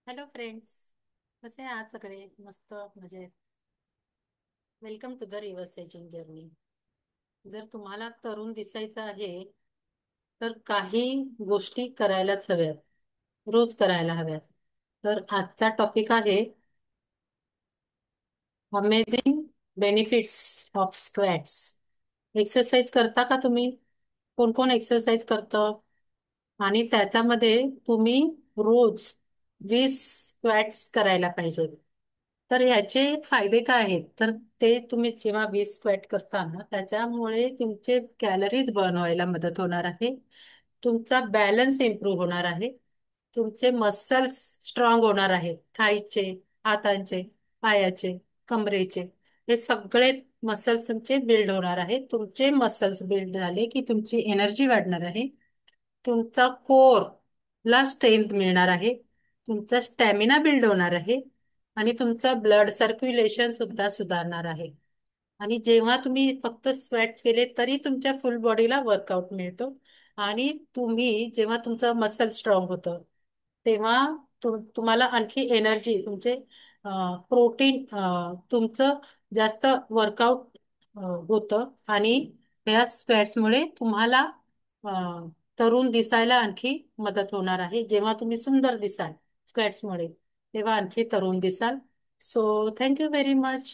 Hello friends. कसे आहात सगळे? मस्त मजेत. Welcome to the reverse ageing journey. जर तुम्हाला तरुण दिसायचं आहे तर काही गोष्टी करायलाच हव्यात, रोज करायला हव्यात. तर आजचा टॉपिक आहे amazing benefits of squats. Exercise करता का तुम्ही? कोण कोण एक्सरसाइज करतं? आणि त्याच्यामध्ये तुम्ही रोज 20 स्क्वॅट्स करायला पाहिजे. तर ह्याचे फायदे काय आहेत? तर ते तुम्ही जेव्हा 20 स्क्वॅट करता ना, त्याच्यामुळे तुमचे कॅलरीज बर्न व्हायला मदत होणार आहे. तुमचा बॅलन्स इम्प्रूव्ह होणार आहे. तुमचे मसल्स स्ट्रॉंग होणार आहेत. थाईचे, हातांचे, पायाचे, कमरेचे, हे सगळे मसल्स तुमचे बिल्ड होणार आहेत. तुमचे मसल्स बिल्ड झाले की तुमची एनर्जी वाढणार आहे. तुमचा कोर ला स्ट्रेंथ मिळणार आहे. तुमचा स्टॅमिना बिल्ड होणार आहे. आणि तुमचं ब्लड सर्क्युलेशन सुद्धा सुधारणार आहे. आणि जेव्हा तुम्ही फक्त स्वेट्स केले तरी तुमच्या फुल बॉडीला वर्कआउट मिळतो. आणि तुम्ही जेव्हा तुमचं मसल स्ट्रॉंग होतं तेव्हा तुम्हाला आणखी एनर्जी, तुमचे प्रोटीन, तुमचं जास्त वर्कआउट होतं. आणि ह्या स्क्वॅट्समुळे तुम्हाला अ, तरुण दिसायला आणखी मदत होणार आहे. जेव्हा तुम्ही सुंदर दिसाल स्क्वॅट्समुळे, तेव्हा आणखी तरुण दिसाल. So thank you very much.